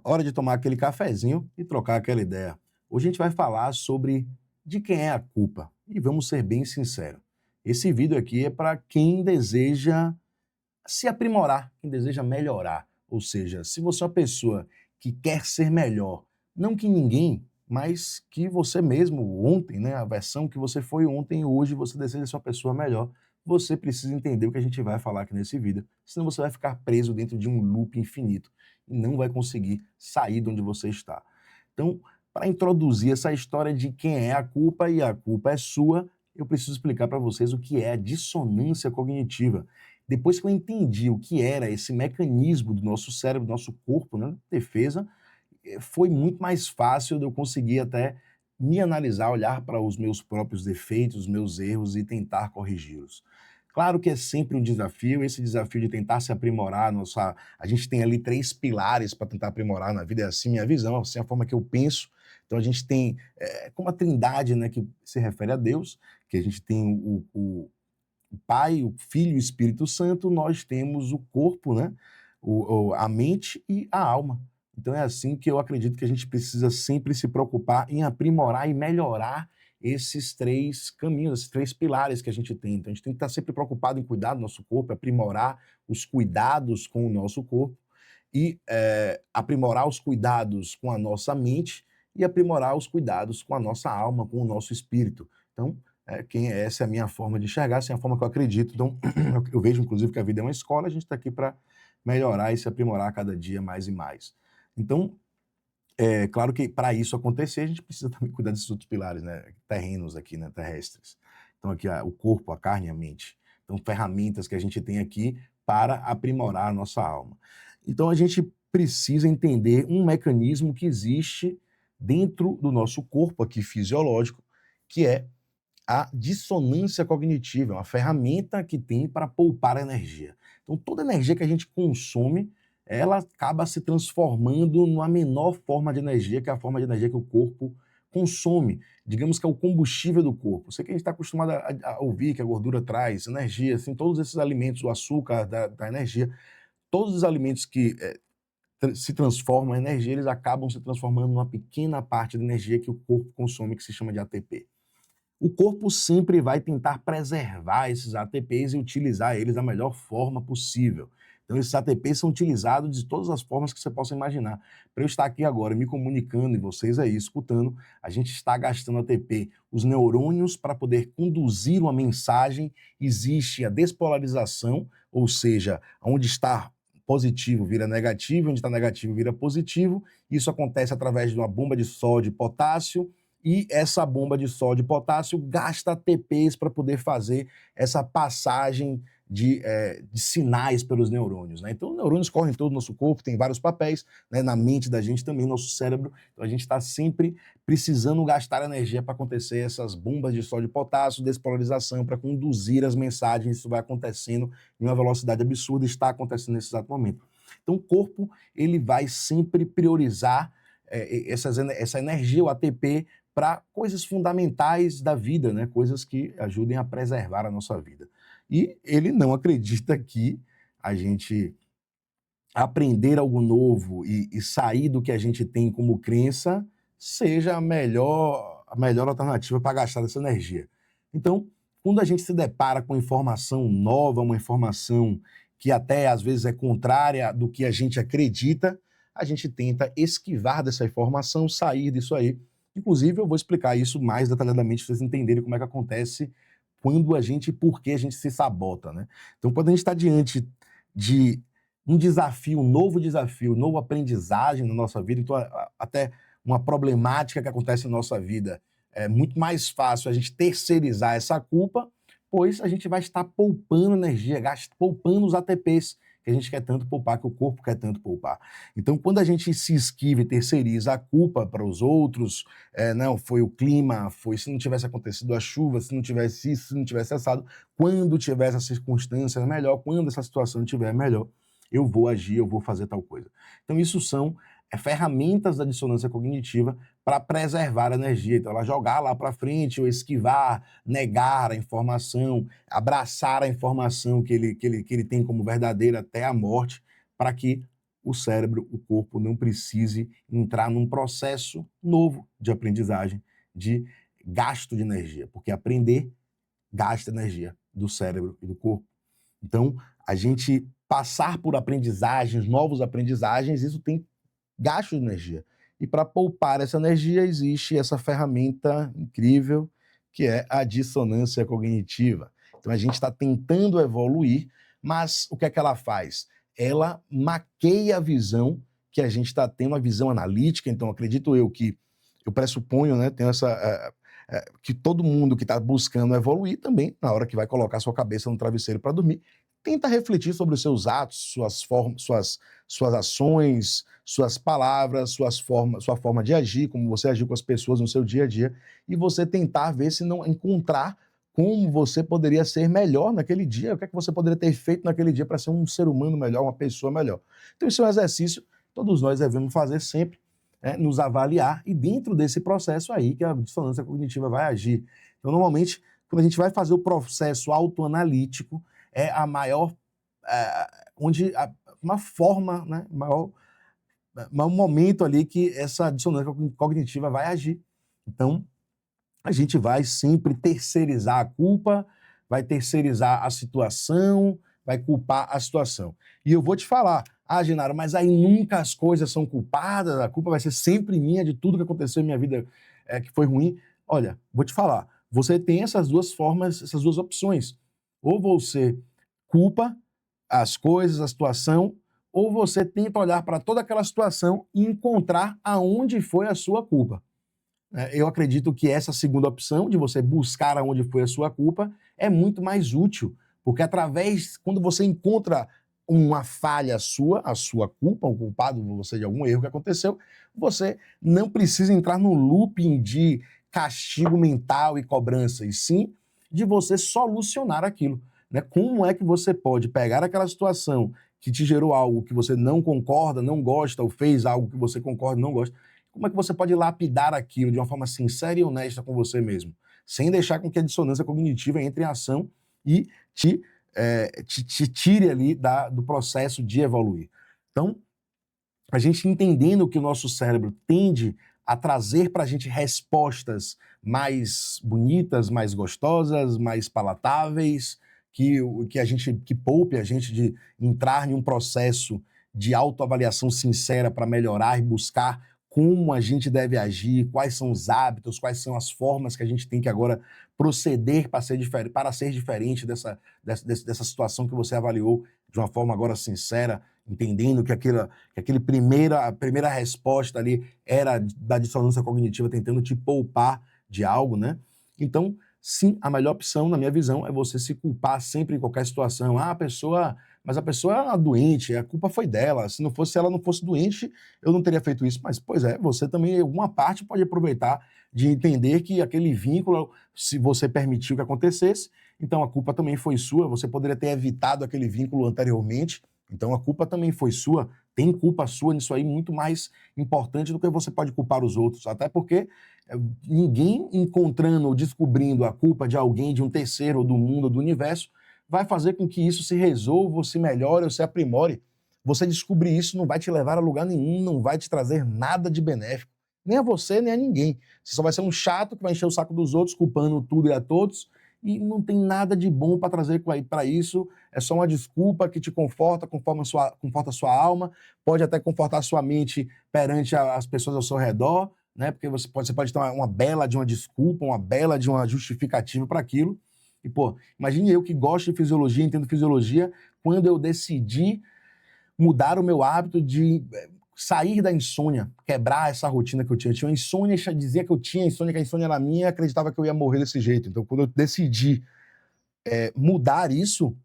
Hora de tomar aquele cafezinho e trocar aquela ideia. Hoje a gente vai falar sobre de quem é a culpa. E vamos ser bem sinceros. Esse vídeo aqui é para quem deseja se aprimorar, quem deseja melhorar. Ou seja, se você é uma pessoa que quer ser melhor, não que ninguém, mas que você mesmo ontem, né, a versão que você foi ontem, hoje você deseja ser uma pessoa melhor, você precisa entender o que a gente vai falar aqui nesse vídeo, senão você vai ficar preso dentro de um loop infinito e não vai conseguir sair de onde você está. Então, para introduzir essa história de quem é a culpa e a culpa é sua, eu preciso explicar para vocês o que é a dissonância cognitiva. Depois que eu entendi o que era esse mecanismo do nosso cérebro, do nosso corpo, né, defesa, foi muito mais fácil de eu conseguir até me analisar, olhar para os meus próprios defeitos, os meus erros e tentar corrigi-los. Claro que é sempre um desafio, esse desafio de tentar se aprimorar, a gente tem ali 3 pilares para tentar aprimorar na vida, é assim minha visão, assim a forma que eu penso. Então a gente tem, como a trindade, né, que se refere a Deus, que a gente tem o Pai, o Filho e o Espírito Santo, nós temos o corpo, né, a mente e a alma. Então é assim que eu acredito que a gente precisa sempre se preocupar em aprimorar e melhorar esses 3 caminhos, esses 3 pilares que a gente tem. Então a gente tem que estar sempre preocupado em cuidar do nosso corpo, aprimorar os cuidados com o nosso corpo e aprimorar os cuidados com a nossa mente e aprimorar os cuidados com a nossa alma, com o nosso espírito. Então, essa é a minha forma de enxergar, essa é a forma que eu acredito. Então, eu vejo, inclusive, que a vida é uma escola, a gente está aqui para melhorar e se aprimorar cada dia mais e mais. Então, é claro que para isso acontecer, a gente precisa também cuidar desses outros pilares, né, terrenos aqui, né, terrestres. Então, aqui o corpo, a carne e a mente. Então, ferramentas que a gente tem aqui para aprimorar a nossa alma. Então, a gente precisa entender um mecanismo que existe dentro do nosso corpo aqui fisiológico, que é a dissonância cognitiva, é uma ferramenta que tem para poupar energia. Então, toda energia que a gente consome, ela acaba se transformando numa menor forma de energia, que é a forma de energia que o corpo consome. Digamos que é o combustível do corpo. Sei que a gente está acostumado a ouvir que a gordura traz energia, assim, todos esses alimentos, o açúcar da energia, todos os alimentos que se transformam em energia, eles acabam se transformando numa pequena parte de energia que o corpo consome, que se chama de ATP. O corpo sempre vai tentar preservar esses ATPs e utilizar eles da melhor forma possível. Então, esses ATPs são utilizados de todas as formas que você possa imaginar. Para eu estar aqui agora me comunicando e vocês aí escutando, a gente está gastando ATP. Os neurônios, para poder conduzir uma mensagem, existe a despolarização, ou seja, onde está positivo vira negativo, onde está negativo vira positivo. Isso acontece através de uma bomba de sódio e potássio, e essa bomba de sódio e potássio gasta ATPs para poder fazer essa passagem de sinais pelos neurônios, né? Então, os neurônios correm todo o nosso corpo, tem vários papéis, né? Na mente da gente também, nosso cérebro. Então, a gente está sempre precisando gastar energia para acontecer essas bombas de sódio e potássio, despolarização, para conduzir as mensagens. Isso vai acontecendo em uma velocidade absurda, está acontecendo nesse exato momento. Então, o corpo ele vai sempre priorizar essa energia, o ATP, para coisas fundamentais da vida, né? Coisas que ajudem a preservar a nossa vida. E ele não acredita que a gente aprender algo novo e sair do que a gente tem como crença seja a melhor alternativa para gastar essa energia. Então, quando a gente se depara com informação nova, uma informação que até às vezes é contrária do que a gente acredita, a gente tenta esquivar dessa informação, sair disso aí. Inclusive, eu vou explicar isso mais detalhadamente para vocês entenderem como é que acontece por que a gente se sabota, né? Então, quando a gente está diante de um desafio, um novo aprendizagem na nossa vida, então até uma problemática que acontece na nossa vida, é muito mais fácil a gente terceirizar essa culpa, pois a gente vai estar poupando energia, poupando os ATPs que a gente quer tanto poupar, que o corpo quer tanto poupar. Então, quando a gente se esquiva e terceiriza a culpa para os outros, não, foi o clima, foi se não tivesse acontecido a chuva, se não tivesse isso, se não tivesse assado, quando tiver essa circunstância melhor, quando essa situação estiver melhor, eu vou agir, eu vou fazer tal coisa. Então, isso são ferramentas da dissonância cognitiva para preservar a energia. Então, ela jogar lá para frente, ou esquivar, negar a informação, abraçar a informação que ele tem como verdadeira até a morte, para que o cérebro, o corpo não precise entrar num processo novo de aprendizagem, de gasto de energia, porque aprender gasta energia do cérebro e do corpo. Então, a gente passar por aprendizagens, novas aprendizagens, isso tem gasto de energia. E para poupar essa energia, existe essa ferramenta incrível que é a dissonância cognitiva. Então, a gente está tentando evoluir, mas o que é que ela faz? Ela maqueia a visão que a gente está tendo, a visão analítica. Então, acredito eu que, eu pressuponho, né, tenho essa... que todo mundo que está buscando evoluir também, na hora que vai colocar sua cabeça no travesseiro para dormir, tenta refletir sobre os seus atos, suas ações, suas palavras, sua forma de agir, como você agir com as pessoas no seu dia a dia, e você tentar ver se não encontrar como você poderia ser melhor naquele dia, o que é que você poderia ter feito naquele dia para ser um ser humano melhor, uma pessoa melhor. Então, isso é um exercício que todos nós devemos fazer sempre, nos avaliar, e dentro desse processo aí que a dissonância cognitiva vai agir. Então, normalmente, quando a gente vai fazer o processo autoanalítico, é a maior, uma forma, né, maior momento ali que essa dissonância cognitiva vai agir. Então, a gente vai sempre terceirizar a culpa, vai terceirizar a situação, vai culpar a situação. E eu vou te falar, Genaro, mas aí nunca as coisas são culpadas, a culpa vai ser sempre minha de tudo que aconteceu em minha vida que foi ruim. Olha, vou te falar, você tem essas duas formas, essas duas opções. Ou você culpa as coisas, a situação, ou você tenta olhar para toda aquela situação e encontrar aonde foi a sua culpa. Eu acredito que essa segunda opção, de você buscar aonde foi a sua culpa, é muito mais útil, porque quando você encontra uma falha sua, a sua culpa, o culpado você de algum erro que aconteceu, você não precisa entrar num looping de castigo mental e cobrança, e sim de você solucionar aquilo. Como é que você pode pegar aquela situação que te gerou algo que você não concorda, não gosta, ou fez algo que você concorda e não gosta, como é que você pode lapidar aquilo de uma forma sincera e honesta com você mesmo, sem deixar com que a dissonância cognitiva entre em ação e te tire ali do processo de evoluir. Então, a gente entendendo que o nosso cérebro tende a trazer para a gente respostas mais bonitas, mais gostosas, mais palatáveis, que poupe a gente de entrar em um processo de autoavaliação sincera para melhorar e buscar como a gente deve agir, quais são os hábitos, quais são as formas que a gente tem que agora proceder para ser diferente dessa situação que você avaliou de uma forma agora sincera, entendendo que a primeira resposta ali era da dissonância cognitiva tentando te poupar de algo, né? Então, sim, a melhor opção, na minha visão, é você se culpar sempre em qualquer situação. Mas a pessoa é uma doente, a culpa foi dela. Se ela não fosse doente, eu não teria feito isso. Mas, pois é, você também, em alguma parte, pode aproveitar de entender que aquele vínculo, se você permitiu que acontecesse, então a culpa também foi sua. Você poderia ter evitado aquele vínculo anteriormente, então a culpa também foi sua. Tem culpa sua nisso aí muito mais importante do que você pode culpar os outros. Até porque ninguém encontrando ou descobrindo a culpa de alguém, de um terceiro, ou do mundo, ou do universo, vai fazer com que isso se resolva, ou se melhore, ou se aprimore. Você descobrir isso não vai te levar a lugar nenhum, não vai te trazer nada de benéfico. Nem a você, nem a ninguém. Você só vai ser um chato que vai encher o saco dos outros, culpando tudo e a todos, e não tem nada de bom para trazer para isso. É só uma desculpa que te conforta, conforta a sua alma, pode até confortar a sua mente perante as pessoas ao seu redor, né? Porque você pode ter uma bela de uma desculpa, uma bela de uma justificativa para aquilo. E, pô, imagine eu que gosto de fisiologia, entendo fisiologia, quando eu decidi mudar o meu hábito de sair da insônia, quebrar essa rotina que eu tinha. Eu tinha uma insônia, dizia que eu tinha insônia, que a insônia era minha, e acreditava que eu ia morrer desse jeito. Então, quando eu decidi mudar isso,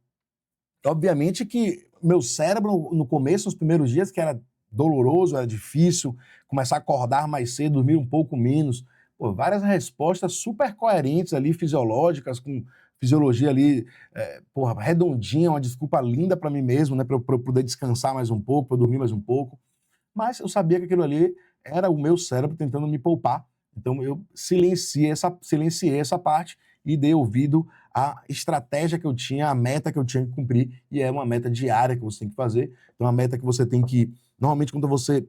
obviamente que meu cérebro, no começo, nos primeiros dias, que era doloroso, era difícil, começar a acordar mais cedo, dormir um pouco menos, várias respostas super coerentes ali, fisiológicas, com fisiologia ali, redondinha, uma desculpa linda para mim mesmo, né, para eu poder descansar mais um pouco, para eu dormir mais um pouco. Mas eu sabia que aquilo ali era o meu cérebro tentando me poupar. Então eu silenciei essa parte e dei ouvido à estratégia que eu tinha, à meta que eu tinha que cumprir, e é uma meta diária que você tem que fazer. Então, uma meta que você tem que Normalmente, quando você...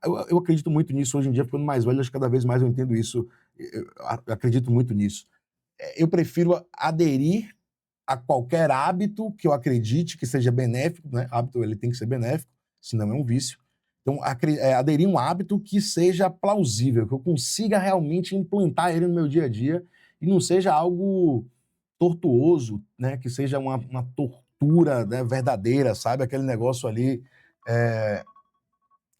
Eu acredito muito nisso hoje em dia, ficando mais velho, acho que cada vez mais eu entendo isso, eu acredito muito nisso. Eu prefiro aderir a qualquer hábito que eu acredite que seja benéfico, né? Hábito, ele tem que ser benéfico, senão é um vício. Então, aderir a um hábito que seja plausível, que eu consiga realmente implantar ele no meu dia a dia e não seja algo tortuoso, né? Que seja uma tortura, né, verdadeira, sabe? Aquele negócio ali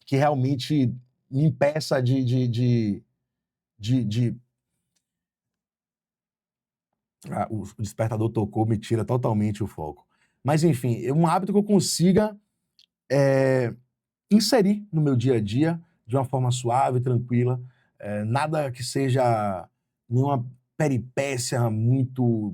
que realmente me impeça de. O despertador tocou, me tira totalmente o foco. Mas, enfim, é um hábito que eu consiga inserir no meu dia a dia de uma forma suave, tranquila, nada que seja nenhuma peripécia muito,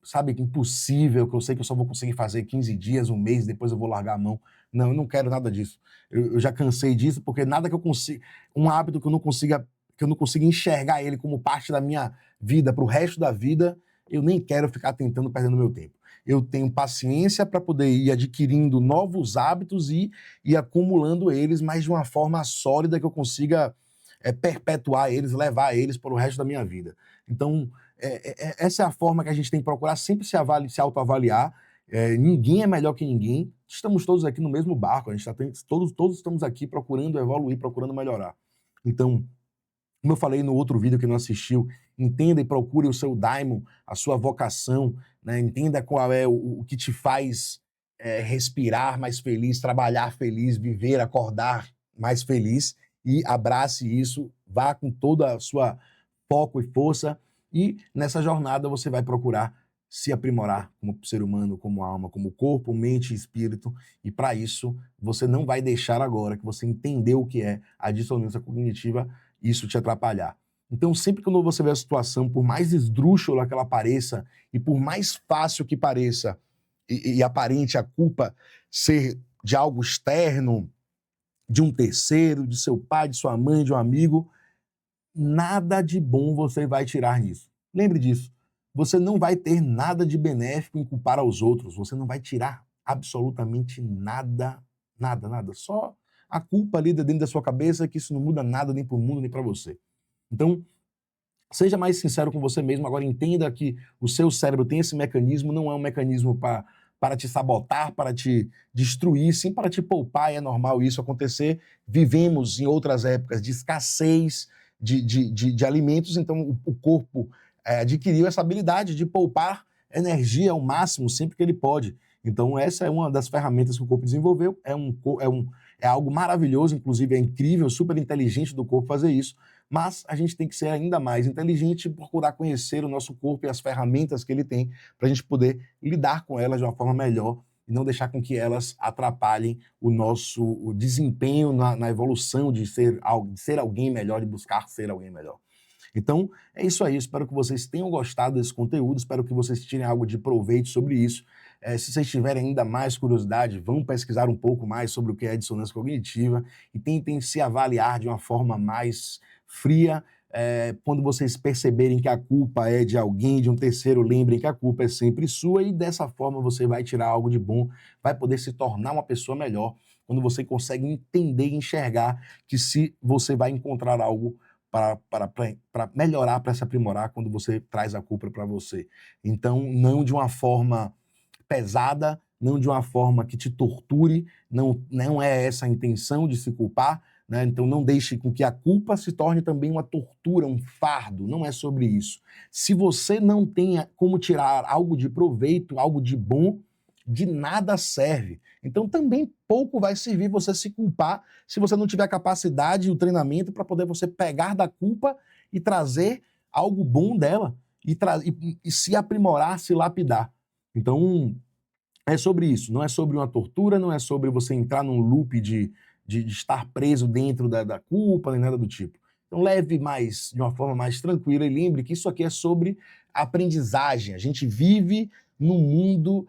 sabe, impossível, que eu sei que eu só vou conseguir fazer 15 dias, um mês, depois eu vou largar a mão. Não, eu não quero nada disso. Eu já cansei disso, porque nada que eu consiga, um hábito que eu não consiga enxergar ele como parte da minha vida para o resto da vida, eu nem quero ficar tentando, perdendo meu tempo. Eu tenho paciência para poder ir adquirindo novos hábitos e ir acumulando eles, mas de uma forma sólida que eu consiga perpetuar eles, levar eles para o resto da minha vida. Então, essa é a forma que a gente tem que procurar sempre se autoavaliar. Ninguém é melhor que ninguém. Estamos todos aqui no mesmo barco. A gente todos estamos aqui procurando evoluir, procurando melhorar. Então, como eu falei no outro vídeo que não assistiu, entenda e procure o seu daimon, a sua vocação, né? Entenda qual é o que te faz respirar mais feliz, trabalhar feliz, viver, acordar mais feliz e abrace isso, vá com toda a sua foco e força e nessa jornada você vai procurar se aprimorar como ser humano, como alma, como corpo, mente e espírito. E para isso, você não vai deixar agora que você entendeu o que é a dissonância cognitiva isso te atrapalhar. Então, sempre que você vê a situação, por mais esdrúxula que ela pareça e por mais fácil que pareça e aparente a culpa ser de algo externo, de um terceiro, de seu pai, de sua mãe, de um amigo, nada de bom você vai tirar nisso. Lembre disso. Você não vai ter nada de benéfico em culpar aos outros. Você não vai tirar absolutamente nada, nada, nada. Só a culpa ali dentro da sua cabeça que isso não muda nada nem para o mundo nem para você. Então, seja mais sincero com você mesmo. Agora entenda que o seu cérebro tem esse mecanismo, não é um mecanismo para te sabotar, para te destruir, sim para te poupar, e é normal isso acontecer. Vivemos em outras épocas de escassez de alimentos, então o corpo adquiriu essa habilidade de poupar energia ao máximo sempre que ele pode. Então essa é uma das ferramentas que o corpo desenvolveu, é algo maravilhoso, inclusive é incrível, super inteligente do corpo fazer isso, mas a gente tem que ser ainda mais inteligente e procurar conhecer o nosso corpo e as ferramentas que ele tem para a gente poder lidar com elas de uma forma melhor e não deixar com que elas atrapalhem o desempenho na evolução de ser alguém melhor, de buscar ser alguém melhor. Então, é isso aí. Espero que vocês tenham gostado desse conteúdo, espero que vocês tirem algo de proveito sobre isso. Se vocês tiverem ainda mais curiosidade, vão pesquisar um pouco mais sobre o que é dissonância cognitiva e tentem se avaliar de uma forma mais fria. Quando vocês perceberem que a culpa é de alguém, de um terceiro, lembrem que a culpa é sempre sua e dessa forma você vai tirar algo de bom, vai poder se tornar uma pessoa melhor quando você consegue entender e enxergar que se você vai encontrar algo para melhorar, para se aprimorar quando você traz a culpa para você. Então, não de uma forma pesada, não de uma forma que te torture, não é essa a intenção de se culpar, né? Então não deixe com que a culpa se torne também uma tortura, um fardo, não é sobre isso. Se você não tem como tirar algo de proveito, algo de bom, de nada serve. Então também pouco vai servir você se culpar se você não tiver a capacidade e o treinamento para poder você pegar da culpa e trazer algo bom dela e se aprimorar, se lapidar. Então, é sobre isso, não é sobre uma tortura, não é sobre você entrar num loop de estar preso dentro da culpa, nem nada do tipo. Então leve de uma forma mais tranquila e lembre que isso aqui é sobre aprendizagem. A gente vive no mundo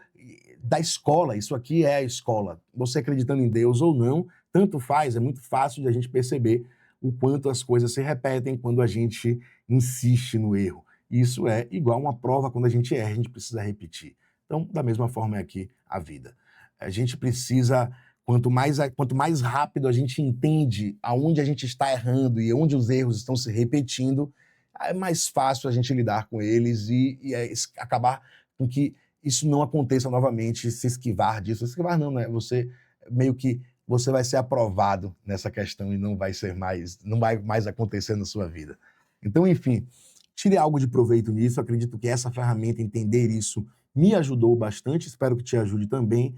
da escola, isso aqui é a escola. Você acreditando em Deus ou não, tanto faz, é muito fácil de a gente perceber o quanto as coisas se repetem quando a gente insiste no erro. Isso é igual uma prova, quando a gente erra, a gente precisa repetir. Então, da mesma forma é aqui a vida. A gente precisa Quanto mais rápido a gente entende aonde a gente está errando e onde os erros estão se repetindo, é mais fácil a gente lidar com eles e acabar com que isso não aconteça novamente, se esquivar disso. Esquivar não, né? Você vai ser aprovado nessa questão e não vai mais acontecer na sua vida. Então, enfim, tire algo de proveito nisso. Acredito que essa ferramenta, entender isso, me ajudou bastante. Espero que te ajude também.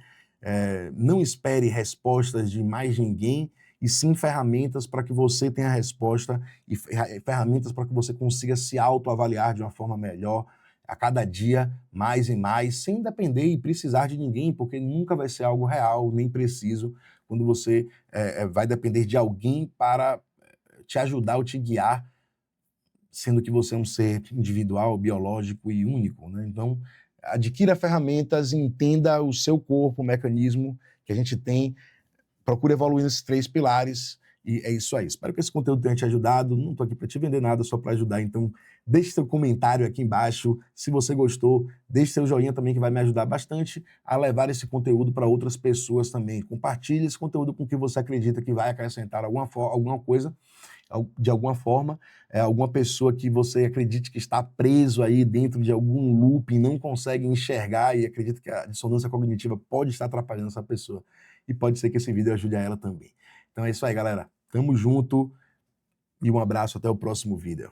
Não espere respostas de mais ninguém, e sim ferramentas para que você tenha a resposta e ferramentas para que você consiga se autoavaliar de uma forma melhor, a cada dia, mais e mais, sem depender e precisar de ninguém, porque nunca vai ser algo real, nem preciso, quando você vai depender de alguém para te ajudar ou te guiar, sendo que você é um ser individual, biológico e único, né? Então, adquira ferramentas, entenda o seu corpo, o mecanismo que a gente tem, procure evoluir nesses 3 pilares, e é isso aí. Espero que esse conteúdo tenha te ajudado. Não estou aqui para te vender nada, só para ajudar. Então, deixe seu comentário aqui embaixo. Se você gostou, deixe seu joinha também, que vai me ajudar bastante a levar esse conteúdo para outras pessoas também. Compartilhe esse conteúdo com quem você acredita que vai acrescentar alguma coisa, de alguma forma, alguma pessoa que você acredite que está preso aí dentro de algum loop e não consegue enxergar, e acredita que a dissonância cognitiva pode estar atrapalhando essa pessoa. E pode ser que esse vídeo ajude a ela também. Então é isso aí, galera. Tamo junto e um abraço. Até o próximo vídeo.